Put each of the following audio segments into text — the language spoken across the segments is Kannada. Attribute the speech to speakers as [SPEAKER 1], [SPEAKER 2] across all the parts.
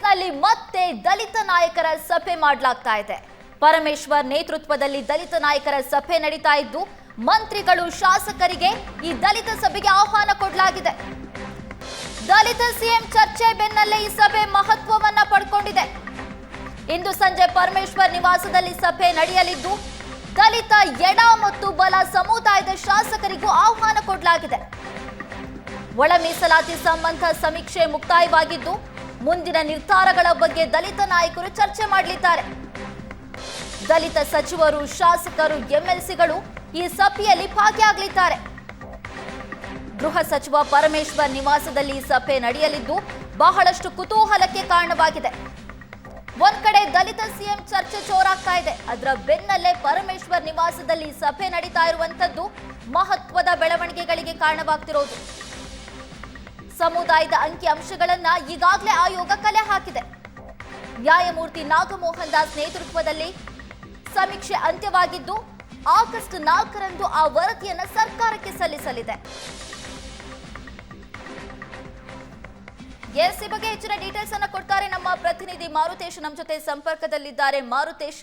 [SPEAKER 1] ಬೆನ್ನಲ್ಲೇ ಮತ್ತೆ ದಲಿತ ನಾಯಕರ ಸಭೆ ಮಾಡಲಾಗ್ತಾ ಇದೆ. ಪರಮೇಶ್ವರ್ ನೇತೃತ್ವದಲ್ಲಿ ದಲಿತ ನಾಯಕರ ಸಭೆ ನಡೀತಾ ಇದ್ದು ಮಂತ್ರಿಗಳು ಶಾಸಕರಿಗೆ ಈ ದಲಿತ ಸಭೆಗೆ ಆಹ್ವಾನ ಕೊಡಲಾಗಿದೆ. ದಲಿತ ಸಿಎಂ ಚರ್ಚೆ ಬೆನ್ನಲ್ಲೇ ಈ ಸಭೆ ಮಹತ್ವವನ್ನ ಪಡ್ಕೊಂಡಿದೆ. ಇಂದು ಸಂಜೆ ಪರಮೇಶ್ವರ್ ನಿವಾಸದಲ್ಲಿ ಸಭೆ ನಡೆಯಲಿದ್ದು ದಲಿತ ಎಡ ಮತ್ತು ಬಲ ಸಮುದಾಯದ ಶಾಸಕರಿಗೂ ಆಹ್ವಾನ ಕೊಡಲಾಗಿದೆ. ಒಳ ಮೀಸಲಾತಿ ಸಂಬಂಧ ಸಮೀಕ್ಷೆ ಮುಕ್ತಾಯವಾಗಿದ್ದು ಮುಂದಿನ ನಿರ್ಧಾರಗಳ ಬಗ್ಗೆ ದಲಿತ ನಾಯಕರು ಚರ್ಚೆ ಮಾಡಲಿದ್ದಾರೆ. ದಲಿತ ಸಚಿವರು, ಶಾಸಕರು, ಎಂಎಲ್ಸಿಗಳು ಈ ಸಭೆಯಲ್ಲಿ ಭಾಗಿಯಾಗಲಿದ್ದಾರೆ. ಗೃಹ ಸಚಿವ ಪರಮೇಶ್ವರ್ ನಿವಾಸದಲ್ಲಿ ಸಭೆ ನಡೆಯಲಿದ್ದು ಬಹಳಷ್ಟು ಕುತೂಹಲಕ್ಕೆ ಕಾರಣವಾಗಿದೆ. ಒಂದ್ ಕಡೆ ದಲಿತ ಸಿಎಂ ಚರ್ಚೆ ಜೋರಾಗ್ತಾ ಇದೆ, ಅದರ ಬೆನ್ನಲ್ಲೇ ಪರಮೇಶ್ವರ್ ನಿವಾಸದಲ್ಲಿ ಸಭೆ ನಡೀತಾ ಇರುವಂತದ್ದು ಮಹತ್ವದ ಬೆಳವಣಿಗೆಗಳಿಗೆ ಕಾರಣವಾಗ್ತಿರೋದು. ಸಮುದಾಯದ ಅಂಕಿ ಅಂಶಗಳನ್ನ ಈಗಾಗಲೇ ಆಯೋಗ ಕಲೆ ಹಾಕಿದೆ. ನ್ಯಾಯಮೂರ್ತಿ ನಾಗಮೋಹನ್ ದಾಸ್ ನೇತೃತ್ವದಲ್ಲಿ ಸಮೀಕ್ಷೆ ಅಂತ್ಯವಾಗಿದ್ದು ಆಗಸ್ಟ್ 4ರಂದು ಆ ವರದಿಯನ್ನು ಸರ್ಕಾರಕ್ಕೆ ಸಲ್ಲಿಸಲಿದೆ. ಈ ಬಗ್ಗೆ ಹೆಚ್ಚಿನ ಡೀಟೇಲ್ಸ್ ಅನ್ನು ಕೊಡ್ತಾರೆ ನಮ್ಮ ಪ್ರತಿನಿಧಿ ಮಾರುತೇಶ್. ನಮ್ಮ ಜೊತೆ ಸಂಪರ್ಕದಲ್ಲಿದ್ದಾರೆ. ಮಾರುತೇಶ್,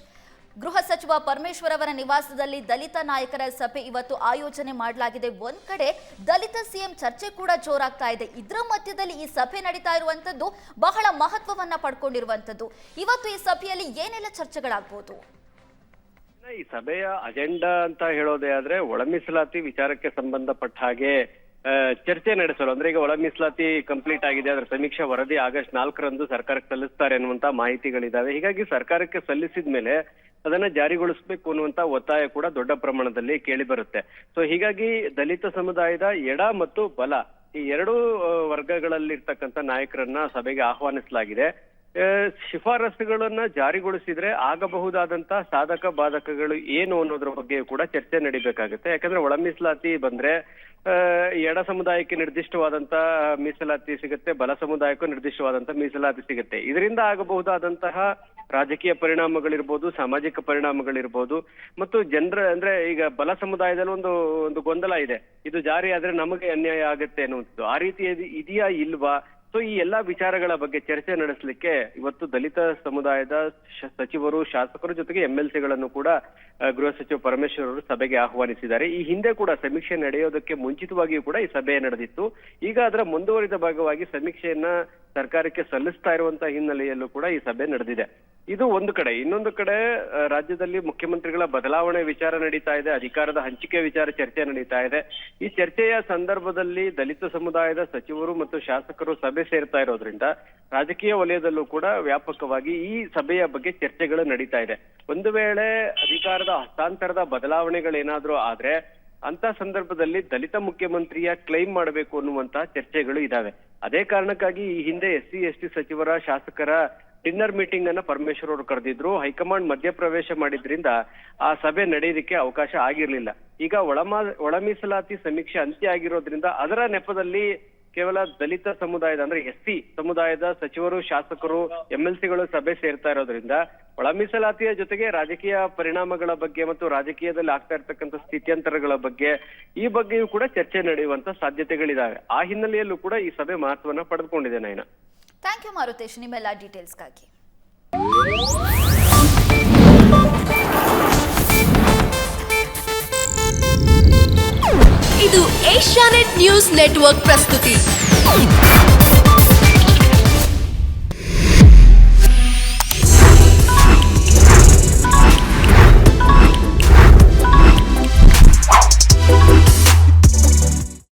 [SPEAKER 1] ಗೃಹ ಸಚಿವ ಪರಮೇಶ್ವರ್ ಅವರ ನಿವಾಸದಲ್ಲಿ ದಲಿತ ನಾಯಕರ ಸಭೆ ಇವತ್ತು ಆಯೋಜನೆ ಮಾಡಲಾಗಿದೆ. ಒಂದ್ ಕಡೆ ದಲಿತ ಸಿಎಂ ಚರ್ಚೆ ಕೂಡ ಜೋರಾಗ್ತಾ ಇದೆ. ಇದರ ಮಧ್ಯದಲ್ಲಿ ಈ ಸಭೆ ನಡೀತಾ ಇರುವಂತದ್ದು ಬಹಳ ಮಹತ್ವವನ್ನ ಪಡ್ಕೊಂಡಿರುವಂತದ್ದು. ಇವತ್ತು ಈ ಸಭೆಯಲ್ಲಿ ಏನೆಲ್ಲ ಚರ್ಚೆಗಳಾಗಬಹುದು?
[SPEAKER 2] ಈ ಸಭೆಯ ಅಜೆಂಡಾ ಅಂತ ಹೇಳೋದೇ ಆದ್ರೆ ಒಳ ಮೀಸಲಾತಿ ವಿಚಾರಕ್ಕೆ ಸಂಬಂಧಪಟ್ಟ ಹಾಗೆ ಚರ್ಚೆ ನಡೆಸಲು, ಅಂದ್ರೆ ಈಗ ಒಳ ಮೀಸಲಾತಿ ಕಂಪ್ಲೀಟ್ ಆಗಿದೆ, ಅದರ ಸಮೀಕ್ಷಾ ವರದಿ ಆಗಸ್ಟ್ 4ರಂದು ಸರ್ಕಾರಕ್ಕೆ ಸಲ್ಲಿಸ್ತಾರೆ ಅನ್ನುವಂತ ಮಾಹಿತಿಗಳಿದಾವೆ. ಹೀಗಾಗಿ ಸರ್ಕಾರಕ್ಕೆ ಸಲ್ಲಿಸಿದ ಮೇಲೆ ಅದನ್ನ ಜಾರಿಗೊಳಿಸಬೇಕು ಅನ್ನುವಂತ ಒತ್ತಾಯ ಕೂಡ ದೊಡ್ಡ ಪ್ರಮಾಣದಲ್ಲಿ ಕೇಳಿ ಬರುತ್ತೆ. ಸೊ ಹೀಗಾಗಿ ದಲಿತ ಸಮುದಾಯದ ಎಡ ಮತ್ತು ಬಲ ಈ ಎರಡೂ ವರ್ಗಗಳಲ್ಲಿರ್ತಕ್ಕಂಥ ನಾಯಕರನ್ನ ಸಭೆಗೆ ಆಹ್ವಾನಿಸಲಾಗಿದೆ. ಶಿಫಾರಸುಗಳನ್ನ ಜಾರಿಗೊಳಿಸಿದ್ರೆ ಆಗಬಹುದಾದಂತ ಸಾಧಕ ಬಾಧಕಗಳು ಏನು ಅನ್ನೋದ್ರ ಬಗ್ಗೆ ಕೂಡ ಚರ್ಚೆ ನಡಿಬೇಕಾಗುತ್ತೆ. ಯಾಕಂದ್ರೆ ಒಳ ಮೀಸಲಾತಿ ಬಂದ್ರೆ ಎಡ ಸಮುದಾಯಕ್ಕೆ ನಿರ್ದಿಷ್ಟವಾದಂತ ಮೀಸಲಾತಿ ಸಿಗುತ್ತೆ, ಬಲ ಸಮುದಾಯಕ್ಕೂ ನಿರ್ದಿಷ್ಟವಾದಂತ ಮೀಸಲಾತಿ ಸಿಗುತ್ತೆ. ಇದರಿಂದ ಆಗಬಹುದಾದಂತಹ ರಾಜಕೀಯ ಪರಿಣಾಮಗಳಿರ್ಬೋದು, ಸಾಮಾಜಿಕ ಪರಿಣಾಮಗಳಿರ್ಬೋದು, ಮತ್ತು ಜನರ ಅಂದ್ರೆ ಈಗ ಬಲ ಸಮುದಾಯದಲ್ಲಿ ಒಂದು ಗೊಂದಲ ಇದೆ, ಇದು ಜಾರಿ ಆದ್ರೆ ನಮಗೆ ಅನ್ಯಾಯ ಆಗುತ್ತೆ ಅನ್ನುವಂಥದ್ದು. ಆ ರೀತಿ ಇದೆಯಾ ಇಲ್ವಾ? ಸೊ ಈ ಎಲ್ಲಾ ವಿಚಾರಗಳ ಬಗ್ಗೆ ಚರ್ಚೆ ನಡೆಸಲಿಕ್ಕೆ ಇವತ್ತು ದಲಿತ ಸಮುದಾಯದ ಸಚಿವರು, ಶಾಸಕರ ಜೊತೆಗೆ ಎಂಎಲ್ಸಿಗಳನ್ನು ಕೂಡ ಗೃಹ ಸಚಿವ ಪರಮೇಶ್ವರ್ ಅವರು ಸಭೆಗೆ ಆಹ್ವಾನಿಸಿದ್ದಾರೆ. ಈ ಹಿಂದೆ ಕೂಡ ಸಮೀಕ್ಷೆ ನಡೆಯೋದಕ್ಕೆ ಮುಂಚಿತವಾಗಿಯೂ ಕೂಡ ಈ ಸಭೆ ನಡೆದಿತ್ತು. ಈಗ ಅದರ ಮುಂದುವರಿದ ಭಾಗವಾಗಿ ಸಮೀಕ್ಷೆಯನ್ನ ಸರ್ಕಾರಕ್ಕೆ ಸಲ್ಲಿಸ್ತಾ ಇರುವಂತಹ ಹಿನ್ನೆಲೆಯಲ್ಲೂ ಕೂಡ ಈ ಸಭೆ ನಡೆದಿದೆ. ಇದು ಒಂದು ಕಡೆ. ಇನ್ನೊಂದು ಕಡೆ ರಾಜ್ಯದಲ್ಲಿ ಮುಖ್ಯಮಂತ್ರಿಗಳ ಬದಲಾವಣೆ ವಿಚಾರ ನಡೀತಾ ಇದೆ, ಅಧಿಕಾರದ ಹಂಚಿಕೆ ವಿಚಾರ ಚರ್ಚೆ ನಡೀತಾ ಇದೆ. ಈ ಚರ್ಚೆಯ ಸಂದರ್ಭದಲ್ಲಿ ದಲಿತ ಸಮುದಾಯದ ಸಚಿವರು ಮತ್ತು ಶಾಸಕರು ಸಭೆ ಸೇರ್ತಾ ಇರೋದ್ರಿಂದ ರಾಜಕೀಯ ವಲಯದಲ್ಲೂ ಕೂಡ ವ್ಯಾಪಕವಾಗಿ ಈ ಸಭೆಯ ಬಗ್ಗೆ ಚರ್ಚೆಗಳು ನಡೀತಾ ಇದೆ. ಒಂದು ವೇಳೆ ಅಧಿಕಾರದ ಹಸ್ತಾಂತರದ ಬದಲಾವಣೆಗಳೇನಾದ್ರೂ ಆದ್ರೆ ಅಂತ ಸಂದರ್ಭದಲ್ಲಿ ದಲಿತ ಮುಖ್ಯಮಂತ್ರಿಯ ಕ್ಲೈಮ್ ಮಾಡಬೇಕು ಅನ್ನುವಂತಹ ಚರ್ಚೆಗಳು ಇದಾವೆ. ಅದೇ ಕಾರಣಕ್ಕಾಗಿ ಈ ಹಿಂದೆ SC/ST ಸಚಿವರ, ಶಾಸಕರ ಡಿನ್ನರ್ ಮೀಟಿಂಗ್ ಅನ್ನ ಪರಮೇಶ್ವರ್ ಅವರು ಕರೆದಿದ್ರು. ಹೈಕಮಾಂಡ್ ಮಧ್ಯಪ್ರವೇಶ ಮಾಡಿದ್ರಿಂದ ಆ ಸಭೆ ನಡೆಯೋದಕ್ಕೆ ಅವಕಾಶ ಆಗಿರ್ಲಿಲ್ಲ. ಈಗ ಒಳ ಮೀಸಲಾತಿ ಸಮೀಕ್ಷೆ ಅಂತ್ಯ ಆಗಿರೋದ್ರಿಂದ ಅದರ ನೆಪದಲ್ಲಿ ಕೇವಲ ದಲಿತ ಸಮುದಾಯದ ಅಂದ್ರೆ SC ಸಮುದಾಯದ ಸಚಿವರು, ಶಾಸಕರು, ಎಂಎಲ್ಸಿಗಳು ಸಭೆ ಸೇರ್ತಾ ಇರೋದ್ರಿಂದ ಒಳ ಮೀಸಲಾತಿಯ ಜೊತೆಗೆ ರಾಜಕೀಯ ಪರಿಣಾಮಗಳ ಬಗ್ಗೆ ಮತ್ತು ರಾಜಕೀಯದಲ್ಲಿ ಆಗ್ತಾ ಇರ್ತಕ್ಕಂಥ ಸ್ಥಿತ್ಯಂತರಗಳ ಬಗ್ಗೆ ಈ ಬಗ್ಗೆಯೂ ಕೂಡ ಚರ್ಚೆ ನಡೆಯುವಂತ ಸಾಧ್ಯತೆಗಳಿದಾವೆ. ಆ ಹಿನ್ನೆಲೆಯಲ್ಲೂ ಕೂಡ ಈ ಸಭೆ ಮಹತ್ವನ ಪಡೆದುಕೊಂಡಿದೆ. ನಯನ,
[SPEAKER 1] ಥ್ಯಾಂಕ್ ಯು ಮಾರುತೇಶ್ ನಿಮ್ಮೆಲ್ಲ ಡೀಟೇಲ್ಸ್ಗಾಗಿ.
[SPEAKER 3] ಇದು ಏಷ್ಯಾನೆಟ್ ನ್ಯೂಸ್ ನೆಟ್ವರ್ಕ್ ಪ್ರಸ್ತುತಿ.